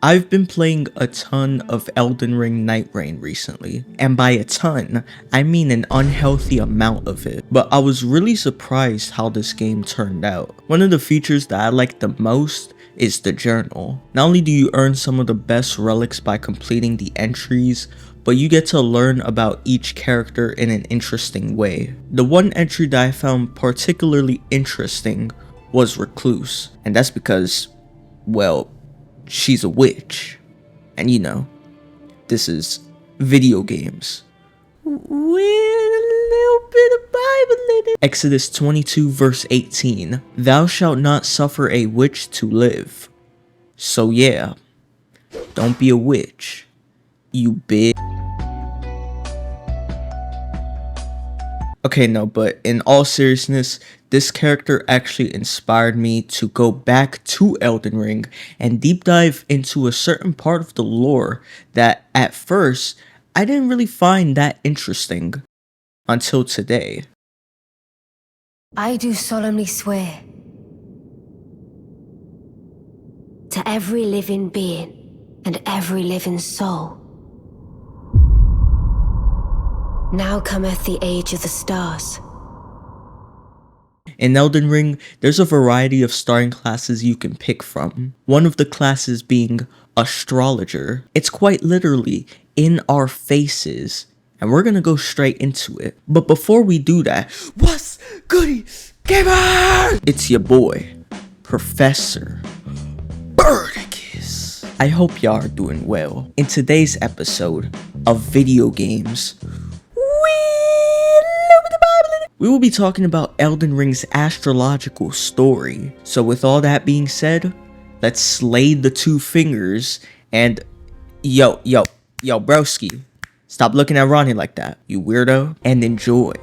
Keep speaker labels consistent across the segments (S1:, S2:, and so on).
S1: I've been playing a ton of Elden Ring Night Rain recently, and by a ton, I mean an unhealthy amount of it, but I was really surprised how this game turned out. One of the features that I like the most is the journal. Not only do you earn some of the best relics by completing the entries, but you get to learn about each character in an interesting way. The one entry that I found particularly interesting was Recluse, and that's because, well, she's a witch. And you know, this is video games with a little bit of Bible in it. Exodus 22 verse 18. Thou shalt not suffer a witch to live. So yeah, don't be a witch, you bitch. Okay, no, but in all seriousness, this character actually inspired me to go back to Elden Ring and deep dive into a certain part of the lore that at first I didn't really find that interesting until today.
S2: I do solemnly swear to every living being and every living soul. Now cometh the age of the stars.
S1: In Elden Ring, there's a variety of starting classes you can pick from. One of the classes being Astrologer. It's quite literally in our faces, and we're gonna go straight into it. But before we do that, what's goody gamer? It's your boy, Professor Birdicus. I hope y'all are doing well. In today's episode of video games, we will be talking about Elden Ring's astrological story. So with all that being said, let's slay the two fingers and yo broski, stop looking at Ronnie like that, you weirdo, and enjoy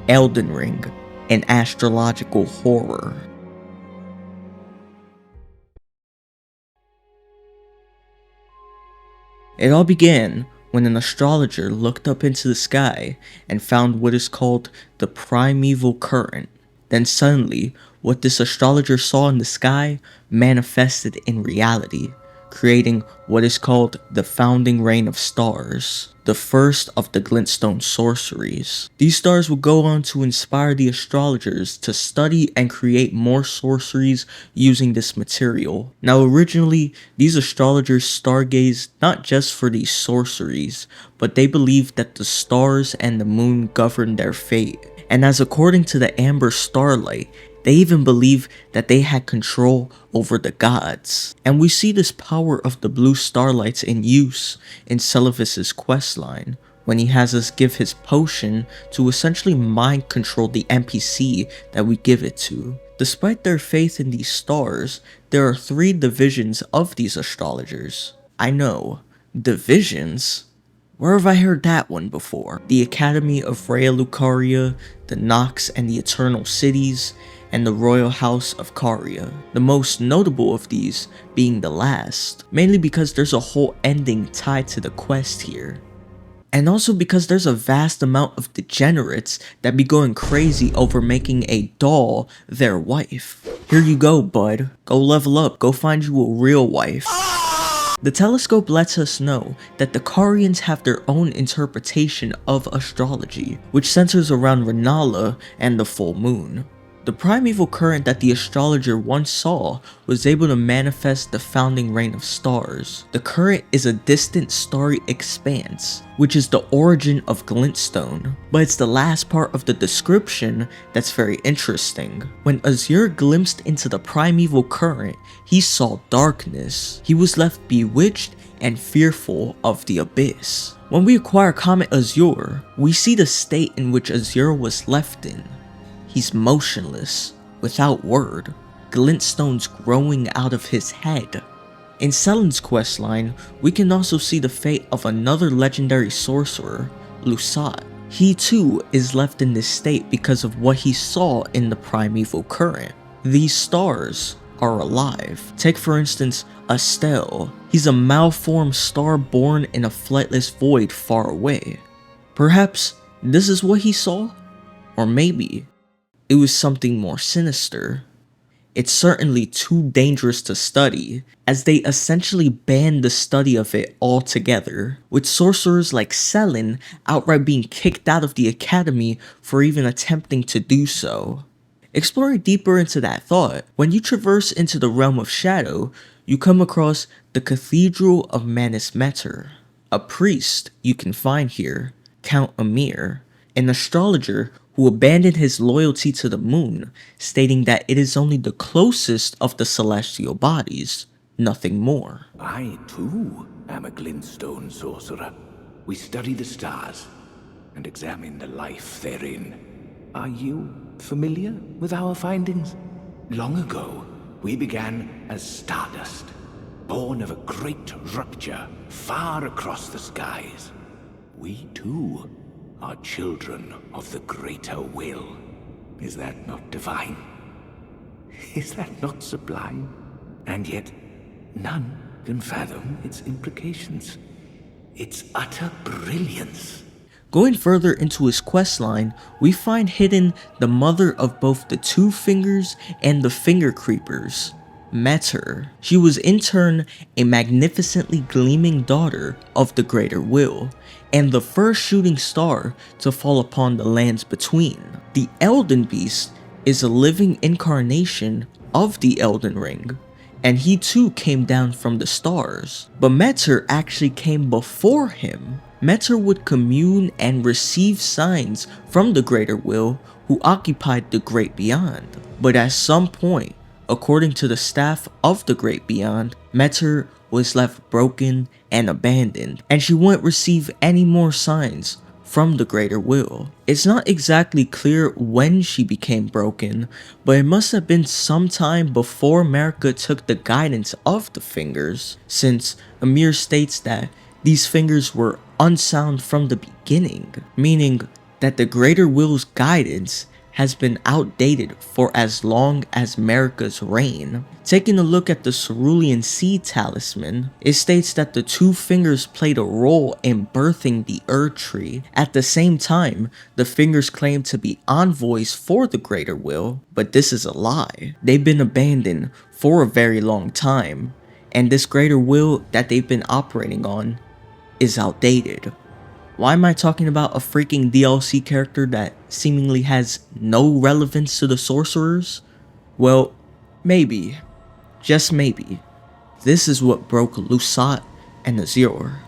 S1: Elden Ring, an astrological horror. It all began when an astrologer looked up into the sky and found what is called the Primeval Current. Then suddenly, what this astrologer saw in the sky manifested in reality, creating what is called the Founding Reign of Stars, the first of the glintstone sorceries. These stars would go on to inspire the astrologers to study and create more sorceries using this material. Now originally, these astrologers stargazed not just for these sorceries, but they believed that the stars and the moon governed their fate. And as according to the Amber Starlight, they even believe that they had control over the gods. And we see this power of the blue starlights in use in Celavis's questline, when he has us give his potion to essentially mind control the NPC that we give it to. Despite their faith in these stars, there are 3 divisions of these astrologers. I know, divisions? Where have I heard that one before? The Academy of Rhea Lucaria, the Nox and the Eternal Cities, and the Royal House of Caria. The most notable of these being the last, mainly because there's a whole ending tied to the quest here. And also because there's a vast amount of degenerates that be going crazy over making a doll their wife. Here you go, bud. Go level up, go find you a real wife. The telescope lets us know that the Carians have their own interpretation of astrology, which centers around Renala and the full moon. The primeval current that the astrologer once saw was able to manifest the founding reign of stars. The current is a distant starry expanse, which is the origin of glintstone. But it's the last part of the description that's very interesting. When Azure glimpsed into the primeval current, he saw darkness. He was left bewitched and fearful of the abyss. When we acquire Comet Azure, we see the state in which Azure was left in. He's motionless, without word, glintstones growing out of his head. In Selen's questline, we can also see the fate of another legendary sorcerer, Lusat. He too is left in this state because of what he saw in the primeval current. These stars are alive. Take for instance, Astel. He's a malformed star born in a flightless void far away. Perhaps this is what he saw? Or maybe it was something more sinister. it's certainly too dangerous to study, as they essentially banned the study of it altogether, with sorcerers like Selin outright being kicked out of the academy for even attempting to do so. Exploring deeper into that thought, when you traverse into the realm of shadow, you come across the Cathedral of Manus Meter. A priest you can find here, Count Amir, an astrologer who abandoned his loyalty to the moon, stating that it is only the closest of the celestial bodies, nothing more.
S3: I, too, am a glintstone sorcerer. We study the stars and examine the life therein. Are you familiar with our findings? Long ago, we began as stardust, born of a great rupture far across the skies. We, too, are children of the greater will. Is that not divine? Is that not sublime? And yet, none can fathom its implications. Its utter brilliance.
S1: Going further into his questline, we find hidden the mother of both the Two Fingers and the Finger Creepers, Meter. She was in turn a magnificently gleaming daughter of the Greater Will, and the first shooting star to fall upon the lands between. The Elden Beast is a living incarnation of the Elden Ring, and he too came down from the stars, but Meter actually came before him. Meter would commune and receive signs from the Greater Will who occupied the Great Beyond, but at some point, according to the staff of the Great Beyond, Meter was left broken and abandoned, and she wouldn't receive any more signs from the Greater Will. It's not exactly clear when she became broken, but it must have been sometime before Marika took the guidance of the Fingers, since Amir states that these fingers were unsound from the beginning, meaning that the Greater Will's guidance has been outdated for as long as Marika's reign. Taking a look at the Cerulean Seed Talisman, it states that the Two Fingers played a role in birthing the Erd Tree. At the same time, the Fingers claim to be envoys for the Greater Will, but this is a lie. They've been abandoned for a very long time, and this Greater Will that they've been operating on is outdated. Why am I talking about a freaking DLC character that seemingly has no relevance to the sorcerers? Well, maybe, just maybe, this is what broke Lusat and Azure.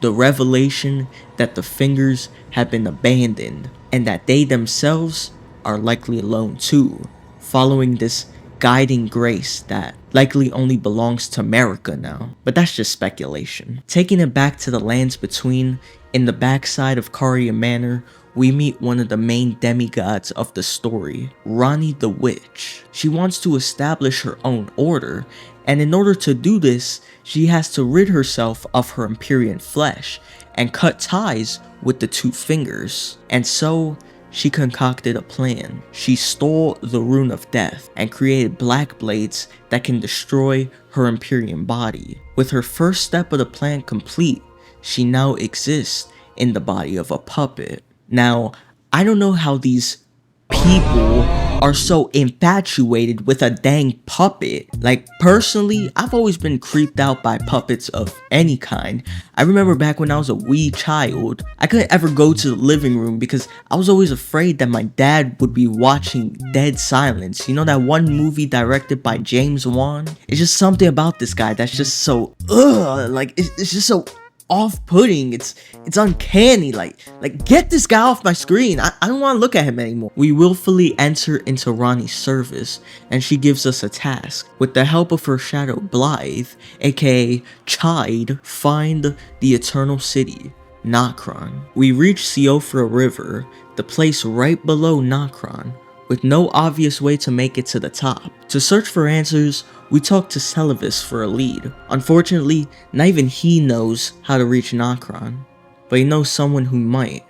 S1: The revelation that the Fingers have been abandoned and that they themselves are likely alone too, following this guiding grace that likely only belongs to Marika now, but that's just speculation. Taking it back to the lands between, in the backside of Caria Manor, we meet one of the main demigods of the story, Ronnie the Witch. She wants to establish her own order, and in order to do this, she has to rid herself of her Empyrean flesh and cut ties with the Two Fingers. And so, she concocted a plan. She stole the Rune of Death and created black blades that can destroy her Empyrean body. With her first step of the plan complete, she now exists in the body of a puppet. Now, I don't know how these people are so infatuated with a dang puppet. Like, personally, I've always been creeped out by puppets of any kind. I remember back when I was a wee child, I couldn't ever go to the living room because I was always afraid that my dad would be watching Dead Silence. You know that one movie directed by James Wan? It's just something about this guy that's just so, like, it's just so off-putting. It's uncanny. Like get this guy off my screen. I don't want to look at him anymore. We willfully enter into Ronnie's service, and she gives us a task. With the help of her shadow Blythe, aka Chide, find the Eternal City, Necron. We reach Siofra River, the place right below Necron, with no obvious way to make it to the top. To search for answers, we talk to Celavis for a lead. Unfortunately, not even he knows how to reach Necron, but he knows someone who might.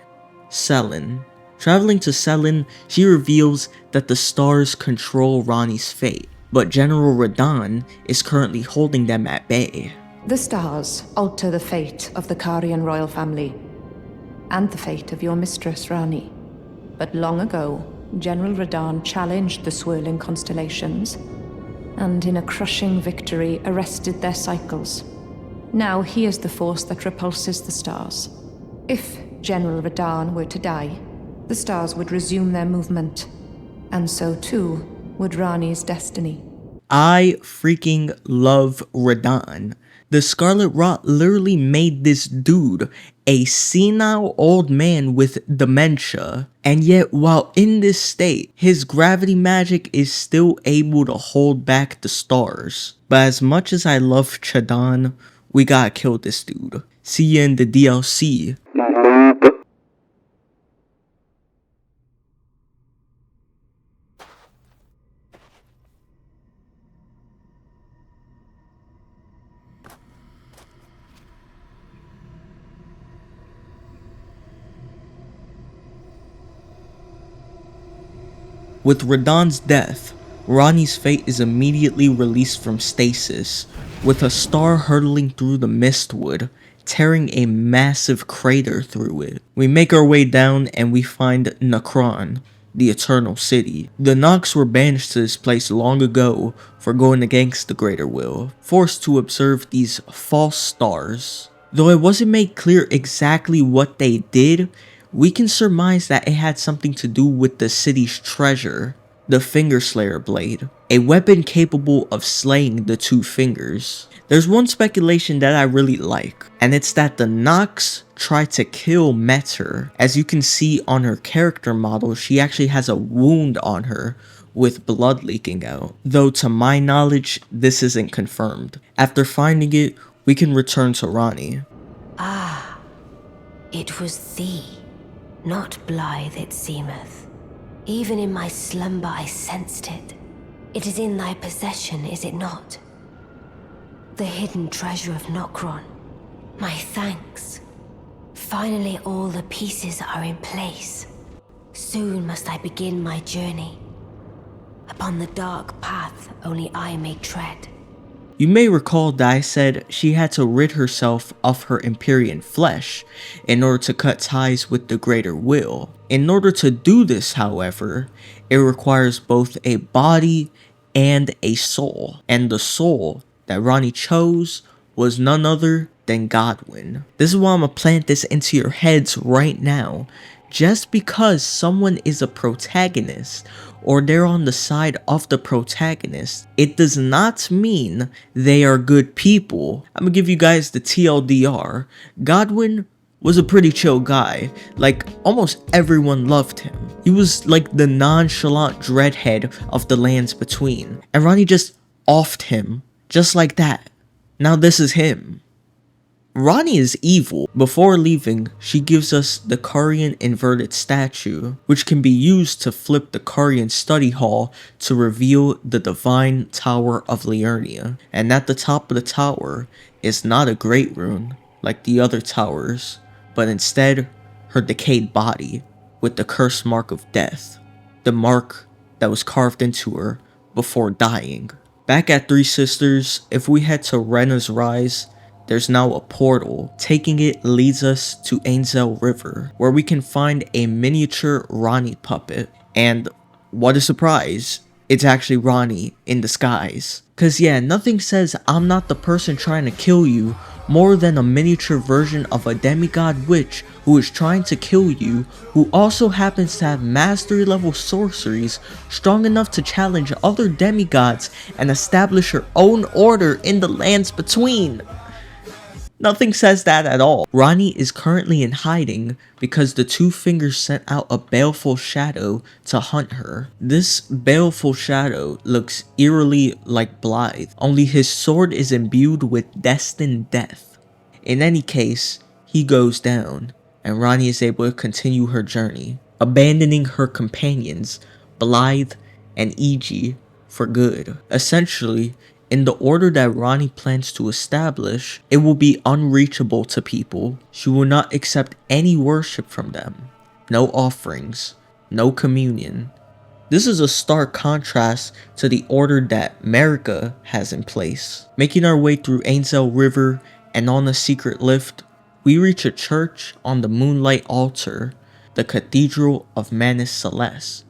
S1: Selin. Traveling to Selin, she reveals that the stars control Ronnie's fate, but General Radan is currently holding them at bay.
S4: The stars alter the fate of the Carian royal family, and the fate of your mistress, Rani. But long ago, General Radan challenged the swirling constellations and in a crushing victory arrested their cycles. Now he is the force that repulses the stars. If General Radan were to die, the stars would resume their movement, and so too would Rani's destiny.
S1: I freaking love Radan. The Scarlet Rot literally made this dude a senile old man with dementia. And yet, while in this state, his gravity magic is still able to hold back the stars. But as much as I love Chadan, we gotta kill this dude. See ya in the DLC. With Radan's death, Ronnie's fate is immediately released from stasis, with a star hurtling through the mistwood, tearing a massive crater through it. We make our way down and we find Necron, the Eternal City. The Nox were banished to this place long ago for going against the greater will, forced to observe these false stars. Though it wasn't made clear exactly what they did, we can surmise that it had something to do with the city's treasure, the Fingerslayer Blade, a weapon capable of slaying the two fingers. There's one speculation that I really like, and it's that the Nox tried to kill Metter. As you can see on her character model, she actually has a wound on her with blood leaking out, though to my knowledge, this isn't confirmed. After finding it, we can return to Ronnie.
S2: Ah, it was thee. Not blithe it seemeth. Even in my slumber I sensed it. It is in thy possession, is it not? The hidden treasure of Necron. My thanks. Finally all the pieces are in place. Soon must I begin my journey. Upon the dark path only I may tread.
S1: You may recall that I said she had to rid herself of her Empyrean flesh in order to cut ties with the greater will. In order to do this, however, it requires both a body and a soul. And the soul that Ronnie chose was none other than Godwyn. This is why I'm gonna plant this into your heads right now. Just because someone is a protagonist or they're on the side of the protagonist, it does not mean they are good people. I'm gonna give you guys the TLDR. Godwyn was a pretty chill guy. Like, almost everyone loved him. He was like the nonchalant dreadhead of the lands between. And Ronnie just offed him, just like that. Now this is him. Ronnie is evil. Before leaving, she gives us the Carian inverted statue, which can be used to flip the Carian study hall to reveal the divine tower of Liurnia. And at the top of the tower is not a great rune like the other towers, but instead her decayed body with the cursed mark of death, the mark that was carved into her before dying. Back at Three Sisters, if we head to Renna's Rise, there's now a portal. Taking it leads us to Ainzel River, where we can find a miniature Ronnie puppet. And what a surprise, it's actually Ronnie in disguise. Cause yeah, nothing says I'm not the person trying to kill you more than a miniature version of a demigod witch who is trying to kill you, who also happens to have mastery level sorceries strong enough to challenge other demigods and establish her own order in the lands between. Nothing says that at all. Ronnie is currently in hiding because the Two Fingers sent out a baleful shadow to hunt her. This baleful shadow looks eerily like Blythe, only his sword is imbued with destined death. In any case, he goes down, and Ronnie is able to continue her journey, abandoning her companions, Blythe and Iji, for good. Essentially, in the order that Ronnie plans to establish, it will be unreachable to people. She will not accept any worship from them. No offerings, no communion. This is a stark contrast to the order that Marika has in place. Making our way through Ainzel River and on a secret lift, we reach a church on the Moonlight Altar, the Cathedral of Manus Celeste,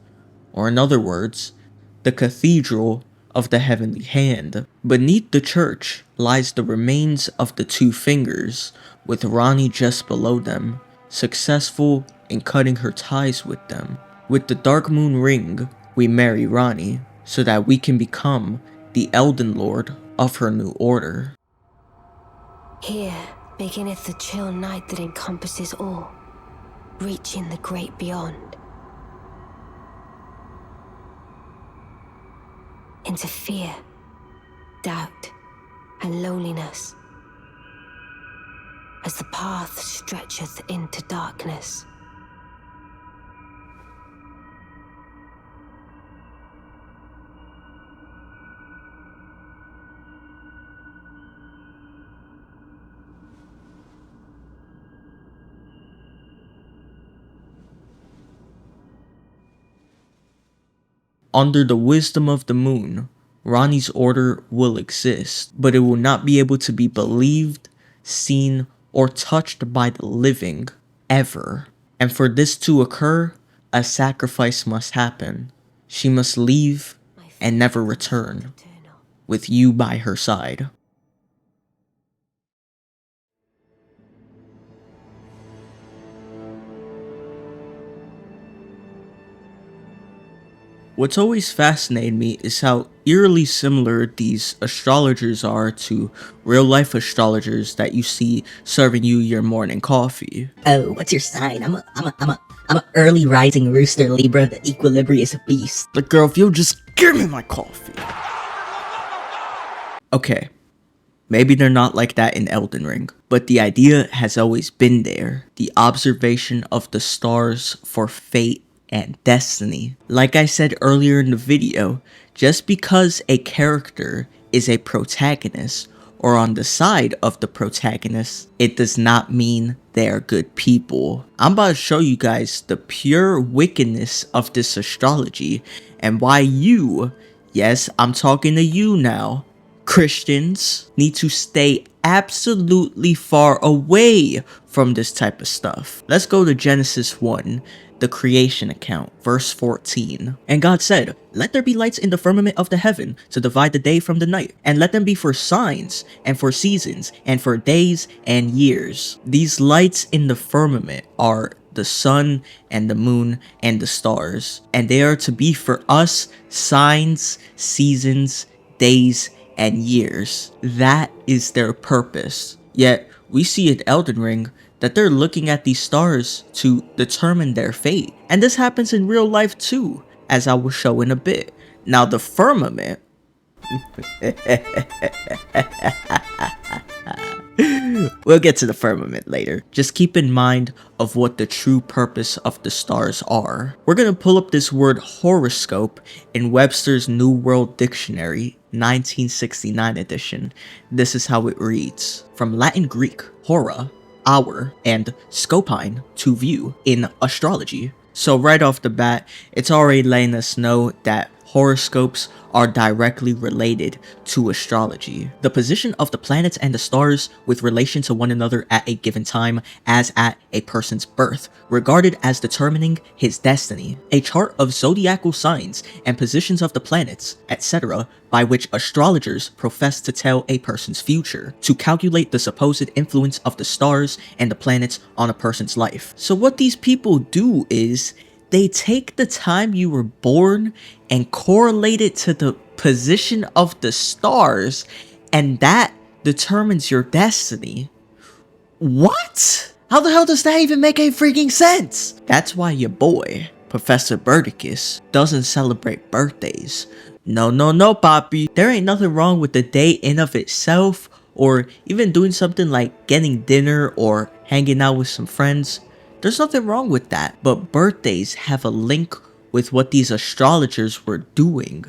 S1: or in other words, the Cathedral of the heavenly hand. Beneath the church lies the remains of the two fingers, with Ronnie just below them, successful in cutting her ties with them. With the Dark Moon ring, we marry Ronnie, so that we can become the Elden Lord of her new order.
S2: Here beginneth the chill night that encompasses all, reaching the great beyond. Into fear, doubt, and loneliness, as the path stretcheth into darkness.
S1: Under the wisdom of the moon, Ronnie's order will exist, but it will not be able to be believed, seen, or touched by the living, ever. And for this to occur, a sacrifice must happen. She must leave and never return, with you by her side. What's always fascinated me is how eerily similar these astrologers are to real-life astrologers that you see serving you your morning coffee.
S5: Oh, what's your sign? I'm a early rising rooster Libra, the equilibrious beast.
S1: But girl, if you'll just give me my coffee. Okay, maybe they're not like that in Elden Ring, but the idea has always been there. The observation of the stars for fate and destiny. Like I said earlier in the video, just because a character is a protagonist or on the side of the protagonist, it does not mean they are good people. I'm about to show you guys the pure wickedness of this astrology and why you, yes, I'm talking to you now, Christians, need to stay absolutely far away from this type of stuff. Let's go to Genesis 1, the creation account, verse 14. And God said, "Let there be lights in the firmament of the heaven to divide the day from the night, and let them be for signs, and for seasons, and for days and years." These lights in the firmament are the sun and the moon and the stars, and they are to be for us signs, seasons, days, and years. That is their purpose. Yet, we see in Elden Ring that they're looking at these stars to determine their fate. And this happens in real life too, as I will show in a bit. Now the firmament... We'll get to the firmament later. Just keep in mind of what the true purpose of the stars are. We're gonna pull up this word horoscope in Webster's New World Dictionary, 1969 edition. This is how it reads. From Latin Greek, hora, hour, and scopine, to view, in astrology. So right off the bat, it's already letting us know that horoscopes are directly related to astrology. The position of the planets and the stars with relation to one another at a given time as at a person's birth, regarded as determining his destiny. A chart of zodiacal signs and positions of the planets, etc., by which astrologers profess to tell a person's future, to calculate the supposed influence of the stars and the planets on a person's life. So what these people do is, they take the time you were born and correlate it to the position of the stars, and that determines your destiny. What? How the hell does that even make any freaking sense? That's why your boy, Professor Burdicus, doesn't celebrate birthdays. No, Poppy. There ain't nothing wrong with the day in of itself, or even doing something like getting dinner or hanging out with some friends. There's nothing wrong with that, but birthdays have a link with what these astrologers were doing,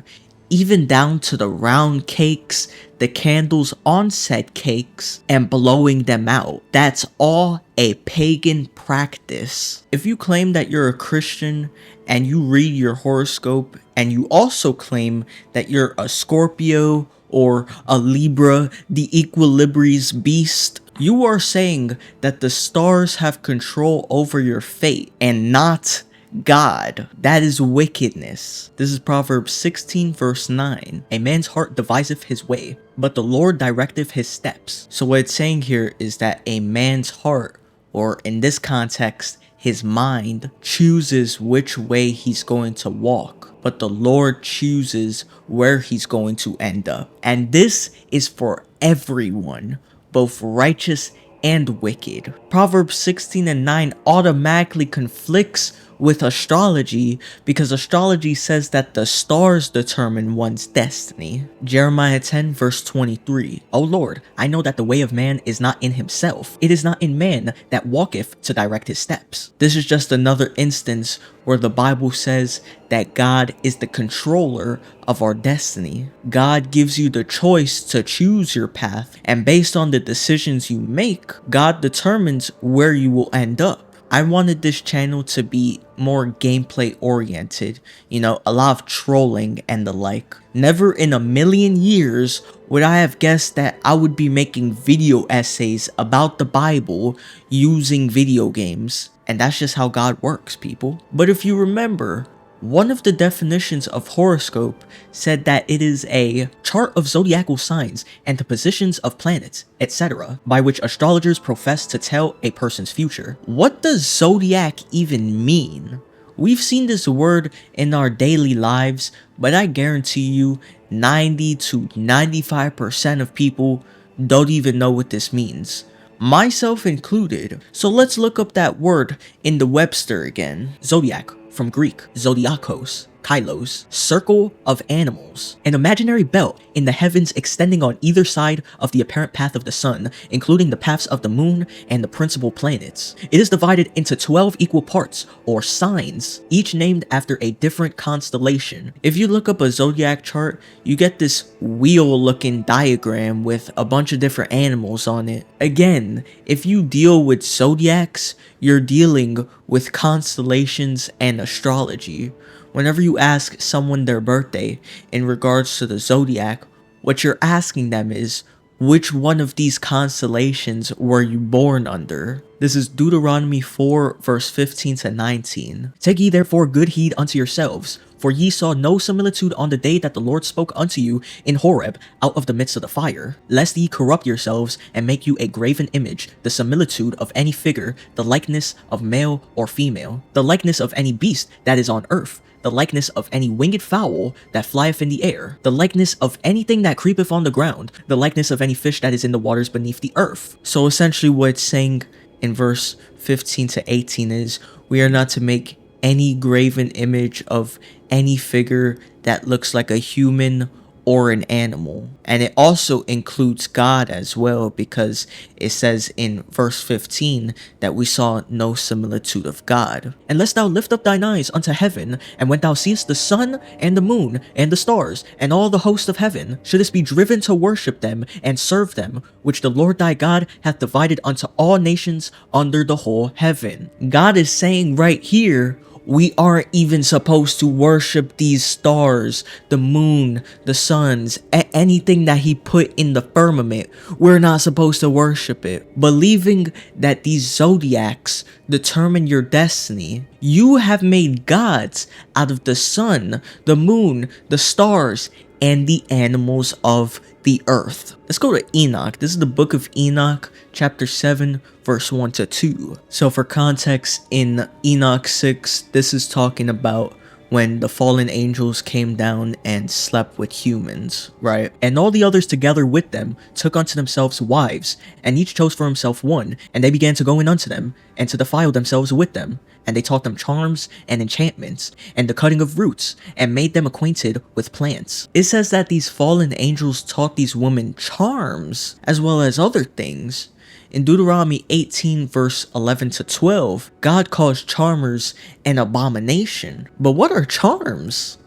S1: even down to the round cakes, the candles on said cakes, and blowing them out. That's all a pagan practice. If you claim that you're a Christian and you read your horoscope, and you also claim that you're a Scorpio or a Libra, the equilibrious beast, you are saying that the stars have control over your fate and not God. That is wickedness. This is Proverbs 16 verse 9. A man's heart deviseth his way, but the Lord directeth his steps. So what it's saying here is that a man's heart, or in this context, his mind, chooses which way he's going to walk, but the Lord chooses where he's going to end up. And this is for everyone, both righteous and wicked. Proverbs 16 and 9 automatically conflicts with astrology because astrology says that the stars determine one's destiny. Jeremiah 10 verse 23. O Lord, I know that the way of man is not in himself. It is not in man that walketh to direct his steps. This is just another instance where the Bible says that God is the controller of our destiny. God gives you the choice to choose your path, and based on the decisions you make, God determines where you will end up. I wanted this channel to be more gameplay oriented, you know, a lot of trolling and the like. Never in a million years would I have guessed that I would be making video essays about the Bible using video games. And that's just how God works, people. But if you remember, one of the definitions of horoscope said that it is a chart of zodiacal signs and the positions of planets, etc., by which astrologers profess to tell a person's future. What does zodiac even mean? We've seen this word in our daily lives, but I guarantee you 90 to 95% of people don't even know what this means, myself included. So let's look up that word in the Webster again. Zodiac, from Greek, zodiakos, kylos, circle of animals, an imaginary belt in the heavens extending on either side of the apparent path of the sun, including the paths of the moon and the principal planets. It is divided into 12 equal parts, or signs, each named after a different constellation. If you look up a zodiac chart, you get this wheel-looking diagram with a bunch of different animals on it. Again, if you deal with zodiacs, you're dealing with constellations and astrology. Whenever you ask someone their birthday in regards to the zodiac, what you're asking them is, which one of these constellations were you born under? This is Deuteronomy 4 verse 15 to 19. Take ye therefore good heed unto yourselves, for ye saw no similitude on the day that the Lord spoke unto you in Horeb out of the midst of the fire, lest ye corrupt yourselves and make you a graven image, the similitude of any figure, the likeness of male or female, the likeness of any beast that is on earth, the likeness of any winged fowl that flieth in the air, the likeness of anything that creepeth on the ground, the likeness of any fish that is in the waters beneath the earth. So essentially what it's saying in verse 15 to 18 is, we are not to make any graven image of any figure that looks like a human or an animal. And it also includes God as well, because it says in verse 15 that we saw no similitude of God. Unless thou lift up thine eyes unto heaven, and when thou seest the sun and the moon and the stars and all the host of heaven, shouldest be driven to worship them and serve them, which the Lord thy God hath divided unto all nations under the whole heaven. God is saying right here, we aren't even supposed to worship these stars, the moon, the suns, anything that he put in the firmament. We're not supposed to worship it. Believing that these zodiacs determine your destiny. You have made gods out of the sun, the moon, the stars, and the animals of the earth. Let's go to Enoch. This is the book of Enoch, chapter 7, verse 1 to 2. So for context, in Enoch 6, this is talking about when the fallen angels came down and slept with humans, right? And all the others together with them took unto themselves wives, and each chose for himself one, and they began to go in unto them, and to defile themselves with them. And they taught them charms and enchantments, and the cutting of roots, and made them acquainted with plants. It says that these fallen angels taught these women charms, as well as other things. In Deuteronomy 18 verse 11 to 12, God calls charmers an abomination. But what are charms?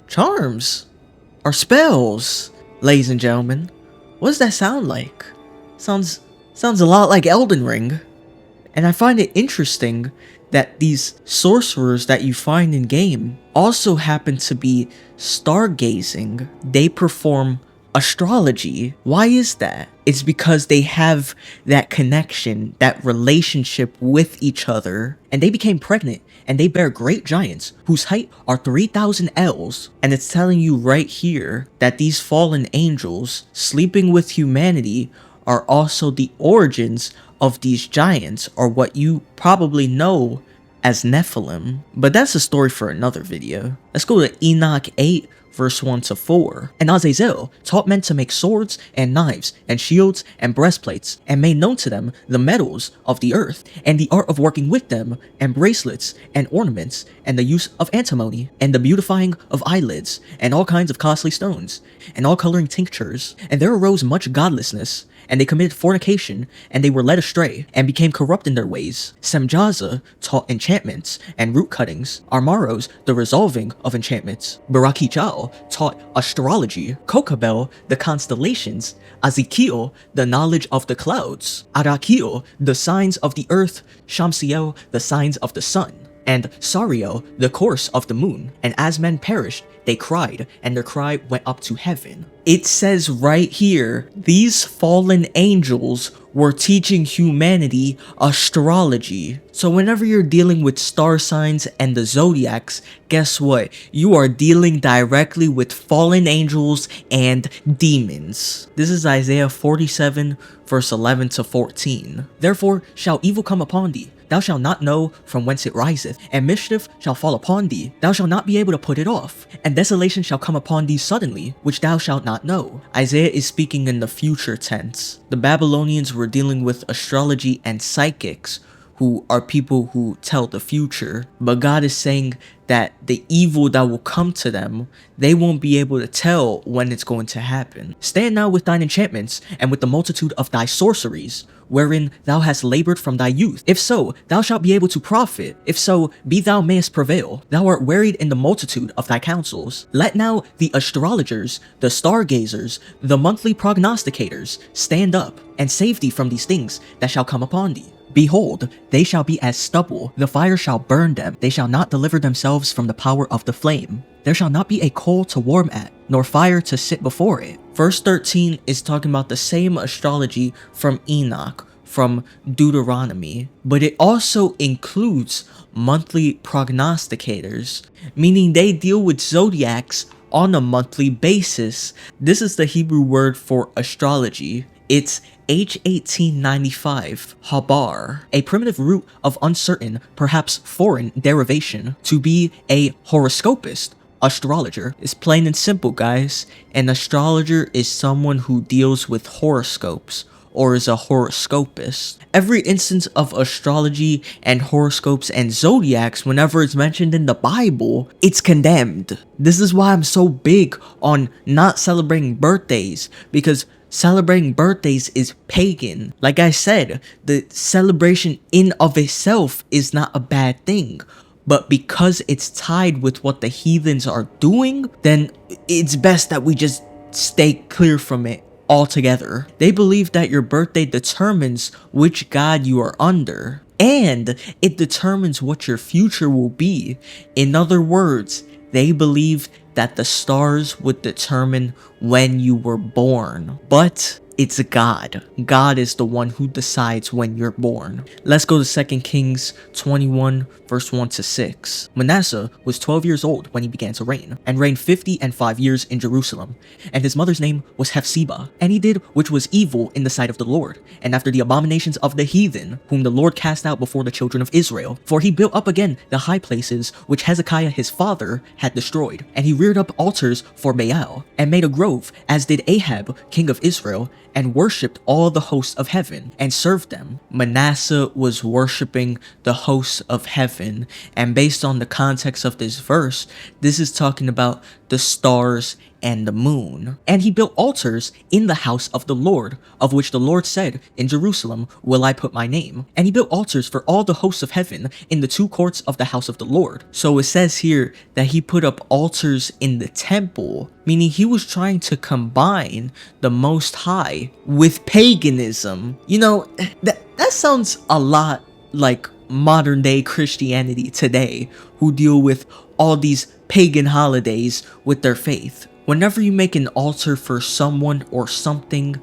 S1: Charms are spells, ladies and gentlemen. What does that sound like? Sounds a lot like Elden Ring. And I find it interesting that these sorcerers that you find in game also happen to be stargazing. They perform astrology. Why is that? It's because they have that connection, that relationship with each other, and they became pregnant and they bear great giants whose height are 3,000 ells. And it's telling you right here that these fallen angels sleeping with humanity are also the origins of these giants, or what you probably know as Nephilim. But that's a story for another video. Let's go to Enoch 8 verse 1 to 4. And Azazel taught men to make swords and knives and shields and breastplates, and made known to them the metals of the earth, and the art of working with them, and bracelets and ornaments, and the use of antimony, and the beautifying of eyelids, and all kinds of costly stones, and all coloring tinctures. And there arose much godlessness, and they committed fornication, and they were led astray, and became corrupt in their ways. Semjaza taught enchantments and root cuttings, Armaros the resolving of enchantments, Barakichal taught astrology, Kokabel the constellations, Ezekiel the knowledge of the clouds, Arakiel the signs of the earth, Shamsiel the signs of the sun, and Sariel the course of the moon. And as men perished, they cried, and their cry went up to heaven. It says right here, these fallen angels were teaching humanity astrology. So whenever you're dealing with star signs and the zodiacs, guess what? You are dealing directly with fallen angels and demons. This is Isaiah 47 verse 11 to 14. Therefore shall evil come upon thee. Thou shalt not know from whence it riseth, and mischief shall fall upon thee. Thou shalt not be able to put it off, and desolation shall come upon thee suddenly, which thou shalt not know. Isaiah is speaking in the future tense. The Babylonians were dealing with astrology and psychics, who are people who tell the future. But God is saying that the evil that will come to them, they won't be able to tell when it's going to happen. Stand now with thine enchantments, and with the multitude of thy sorceries, wherein thou hast labored from thy youth. If so, thou shalt be able to profit. If so, be thou mayest prevail. Thou art wearied in the multitude of thy counsels. Let now the astrologers, the stargazers, the monthly prognosticators stand up, and save thee from these things that shall come upon thee. Behold, they shall be as stubble, the fire shall burn them, they shall not deliver themselves from the power of the flame. There shall not be a coal to warm at, nor fire to sit before it. Verse 13 is talking about the same astrology from Enoch, from Deuteronomy, but it also includes monthly prognosticators, meaning they deal with zodiacs on a monthly basis. This is the Hebrew word for astrology. It's H1895, Habar, a primitive root of uncertain, perhaps foreign derivation. To be a horoscopist, astrologer, is plain and simple, guys. An astrologer is someone who deals with horoscopes, or is a horoscopist. Every instance of astrology and horoscopes and zodiacs, whenever it's mentioned in the Bible, it's condemned. This is why I'm so big on not celebrating birthdays, because celebrating birthdays is pagan. Like I said, the celebration in of itself is not a bad thing, but because it's tied with what the heathens are doing, then it's best that we just stay clear from it altogether. They believe that your birthday determines which god you are under, and it determines what your future will be. In other words, they believe that the stars would determine when you were born, but it's God. God is the one who decides when you're born. Let's go to 2 Kings 21 verse 1 to 6. Manasseh was 12 years old when he began to reign, and reigned 50 years in Jerusalem. And his mother's name was Hephzibah. And he did which was evil in the sight of the Lord, and after the abominations of the heathen, whom the Lord cast out before the children of Israel. For he built up again the high places which Hezekiah his father had destroyed. And he reared up altars for Baal, and made a grove, as did Ahab king of Israel, and worshipped all the hosts of heaven, and served them. Manasseh was worshipping the hosts of heaven, and based on the context of this verse, this is talking about the stars and the moon. And he built altars in the house of the Lord, of which the Lord said, in Jerusalem will I put my name. And he built altars for all the hosts of heaven in the two courts of the house of the Lord. So it says here that he put up altars in the temple, meaning he was trying to combine the Most High with paganism. You know, that sounds a lot like modern day Christianity today, who deal with all these pagan holidays with their faith. Whenever you make an altar for someone or something,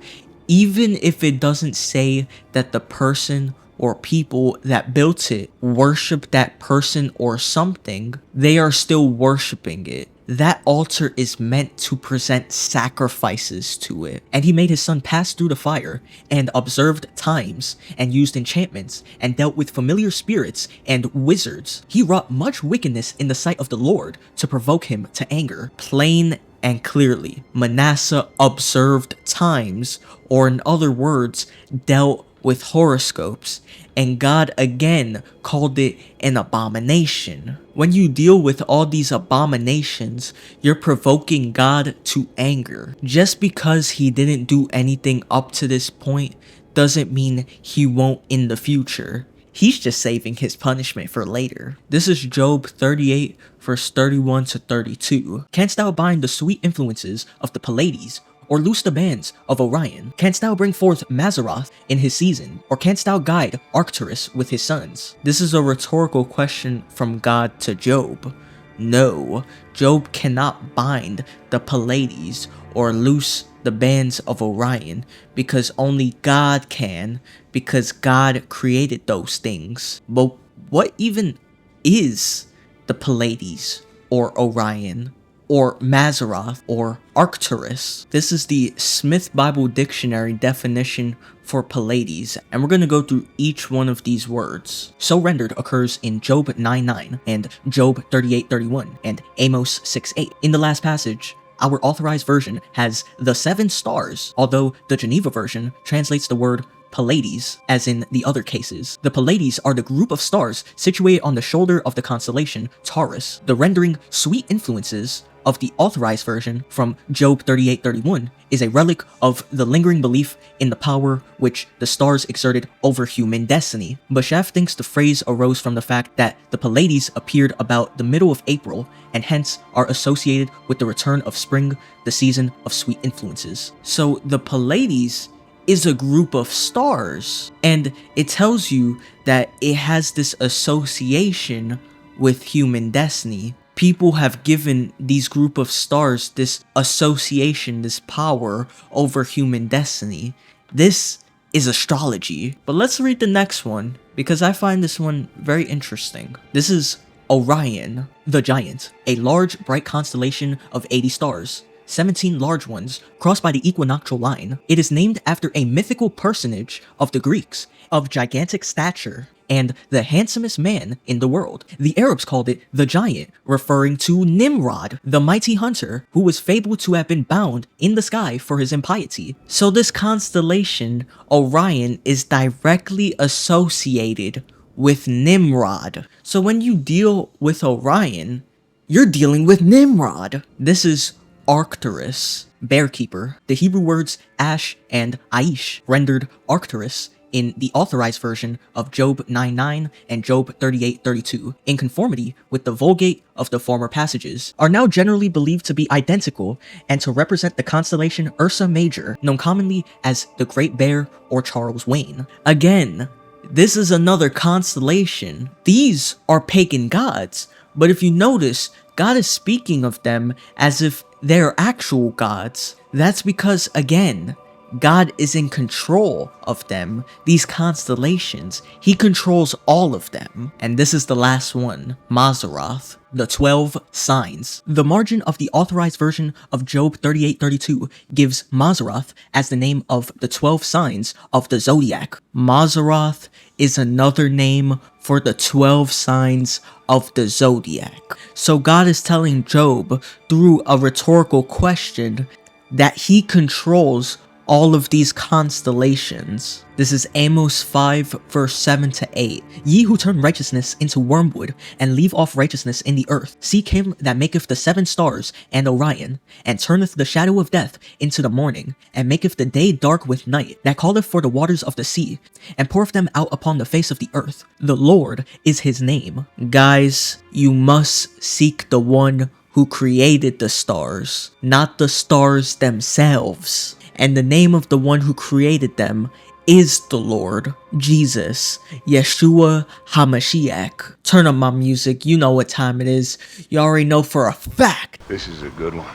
S1: even if it doesn't say that the person or people that built it worship that person or something, they are still worshiping it. That altar is meant to present sacrifices to it. And he made his son pass through the fire, and observed times, and used enchantments, and dealt with familiar spirits and wizards. He wrought much wickedness in the sight of the Lord to provoke him to anger. Plain and clearly, Manasseh observed times, or in other words, dealt with horoscopes, and God again called it an abomination. When you deal with all these abominations, you're provoking God to anger. Just because he didn't do anything up to this point doesn't mean he won't in the future. He's just saving his punishment for later. This is Job 38 verse 31 to 32. Canst thou bind the sweet influences of the Pleiades, or loose the bands of Orion? Canst thou bring forth Mazzaroth in his season, or canst thou guide Arcturus with his sons? This is a rhetorical question from God to Job. No, Job cannot bind the Pleiades or loose the bands of Orion, because only God can, because God created those things. But what even is the Pleiades or Orion, or Mazzaroth, or Arcturus? This is the Smith Bible Dictionary definition for Pleiades, and we're going to go through each one of these words. So rendered occurs in Job 9:9, and Job 38:31, and Amos 6:8. In the last passage, our authorized version has the 7 stars, although the Geneva version translates the word Pleiades, as in the other cases. The Pleiades are the group of stars situated on the shoulder of the constellation Taurus. The rendering sweet influences of the authorized version from Job 38:31 is a relic of the lingering belief in the power which the stars exerted over human destiny. Bashaf thinks the phrase arose from the fact that the Pleiades appeared about the middle of April and hence are associated with the return of spring, the season of sweet influences. So the Pleiades is a group of stars, and it tells you that it has this association with human destiny. People have given these group of stars this association, this power over human destiny. This is astrology. But let's read the next one, because I find this one very interesting. This is Orion, the Giant, a large, bright constellation of 80 stars. 17 large ones crossed by the equinoctial line. It is named after a mythical personage of the Greeks, of gigantic stature, and the handsomest man in the world. The Arabs called it the Giant, referring to Nimrod, the mighty hunter who was fabled to have been bound in the sky for his impiety. So this constellation, Orion, is directly associated with Nimrod. So when you deal with Orion, you're dealing with Nimrod. This is Arcturus, bearkeeper. The Hebrew words Ash and Aish, rendered Arcturus in the authorized version of Job 9:9 and Job 38:32, in conformity with the Vulgate of the former passages, are now generally believed to be identical and to represent the constellation Ursa Major, known commonly as the Great Bear or Charles Wain. Again, this is another constellation. These are pagan gods, but if you notice, God is speaking of them as if they're actual gods. That's because, again, God is in control of them, these constellations. He controls all of them. And this is the last one, Mazzaroth, the 12 signs. The margin of the authorized version of Job 38:32 gives Mazzaroth as the name of the 12 signs of the Zodiac. Mazzaroth is another name for the 12 signs of the Zodiac. So God is telling Job through a rhetorical question that he controls all of these constellations. This is Amos 5 verse 7 to 8. Ye who turn righteousness into wormwood, and leave off righteousness in the earth, seek him that maketh the 7 stars and Orion, and turneth the shadow of death into the morning, and maketh the day dark with night, that calleth for the waters of the sea, and poureth them out upon the face of the earth. The Lord is his name. Guys, you must seek the one who created the stars, not the stars themselves. And the name of the one who created them is the Lord, Jesus, Yeshua HaMashiach. Turn on my music, you know what time it is. You already know for a fact.
S6: This is a good one.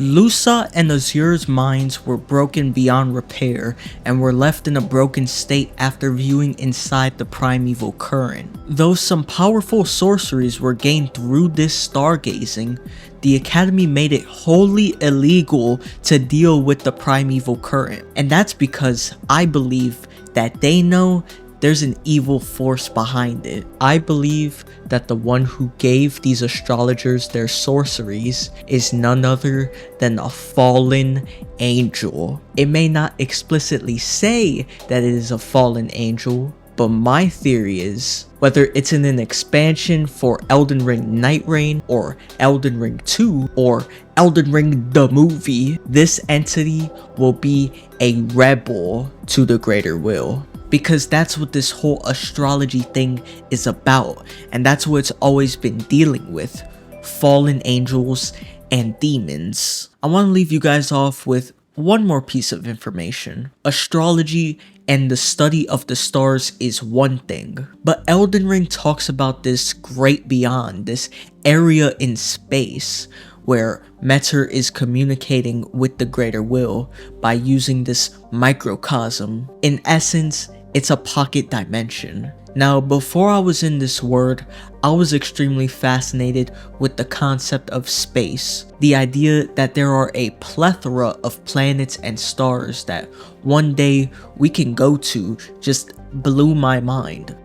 S1: Lusa and Azur's minds were broken beyond repair and were left in a broken state after viewing inside the Primeval Current. Though some powerful sorceries were gained through this stargazing, the Academy made it wholly illegal to deal with the Primeval Current. And that's because I believe that they know there's an evil force behind it. I believe that the one who gave these astrologers their sorceries is none other than a fallen angel. It may not explicitly say that it is a fallen angel, but my theory is, whether it's in an expansion for Elden Ring Night Reign, or Elden Ring 2, or Elden Ring the movie, this entity will be a rebel to the greater will. Because that's what this whole astrology thing is about, and that's what it's always been dealing with: fallen angels and demons. I want to leave you guys off with one more piece of information. Astrology and the study of the stars is one thing, but Elden Ring talks about this great beyond, this area in space where Metter is communicating with the greater will by using this microcosm. In essence, it's a pocket dimension. Now, before I was in this world, I was extremely fascinated with the concept of space. The idea that there are a plethora of planets and stars that one day we can go to just blew my mind.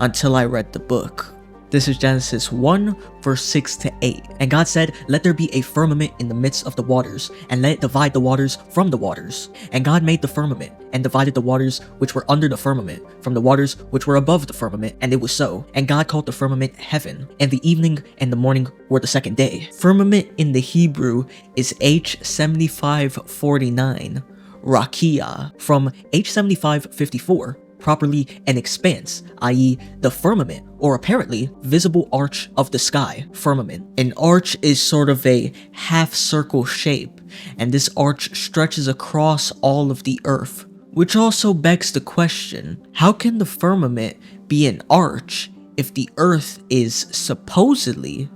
S1: Until I read the book. This is Genesis 1, verse 6 to 8. And God said, "Let there be a firmament in the midst of the waters, and let it divide the waters from the waters. And God made the firmament, and divided the waters which were under the firmament from the waters which were above the firmament, and it was so. And God called the firmament heaven, and the evening and the morning were the second day." Firmament in the Hebrew is H7549, Rakia, from H7554. Properly an expanse, i.e. the firmament, or apparently visible arch of the sky, firmament. An arch is sort of a half-circle shape, and this arch stretches across all of the earth. Which also begs the question, how can the firmament be an arch if the earth is supposedly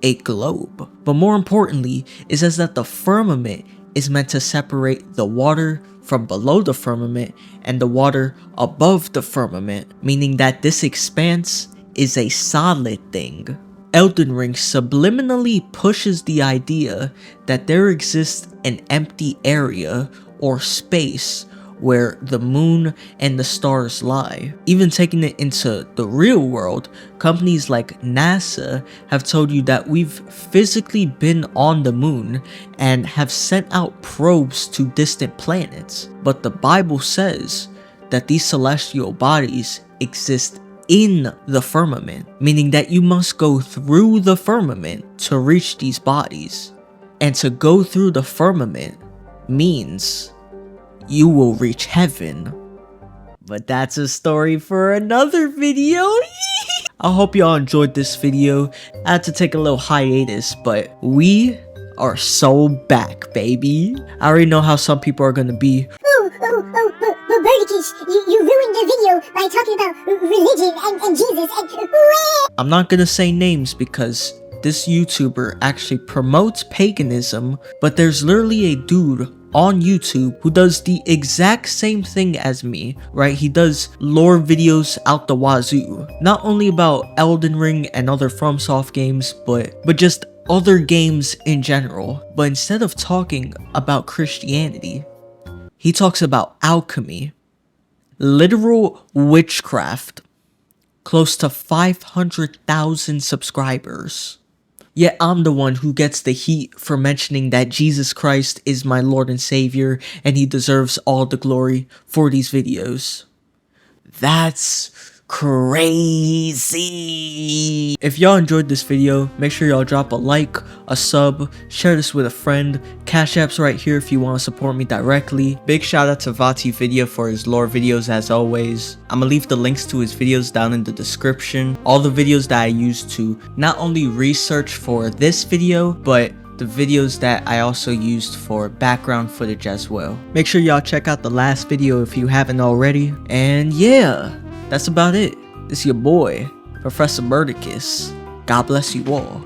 S1: a globe? But more importantly, it says that the firmament is meant to separate the water from below the firmament and the water above the firmament, meaning that this expanse is a solid thing. Elden Ring subliminally pushes the idea that there exists an empty area or space where the moon and the stars lie. Even taking it into the real world, companies like NASA have told you that we've physically been on the moon and have sent out probes to distant planets. But the Bible says that these celestial bodies exist in the firmament, meaning that you must go through the firmament to reach these bodies. And to go through the firmament means you will reach heaven. But that's a story for another video. I hope y'all enjoyed this video. I had to take a little hiatus, but we are so back, baby. I already know how some people are gonna be.
S6: But Birdicus, you ruined the video by talking about religion and Jesus and...
S1: I'm not gonna say names because this YouTuber actually promotes paganism, but there's literally a dude on YouTube who does the exact same thing as me, right? He does lore videos out the wazoo, not only about Elden Ring and other FromSoft games, but just other games in general. But instead of talking about Christianity, he talks about alchemy, literal witchcraft, close to 500,000 subscribers. Yet I'm the one who gets the heat for mentioning that Jesus Christ is my Lord and Savior and he deserves all the glory for these videos. That's crazy. If y'all enjoyed this video, make sure y'all drop a like, a sub, share this with a friend. Cash App's right here if you want to support me directly. Big shout out to Vati Video for his lore videos as always. I'm gonna leave the links to his videos down in the description. All the videos that I used to not only research for this video, but the videos that I also used for background footage as well. Make sure y'all check out the last video if you haven't already. And yeah, that's about it. This is your boy, Professor Birdicus. God bless you all.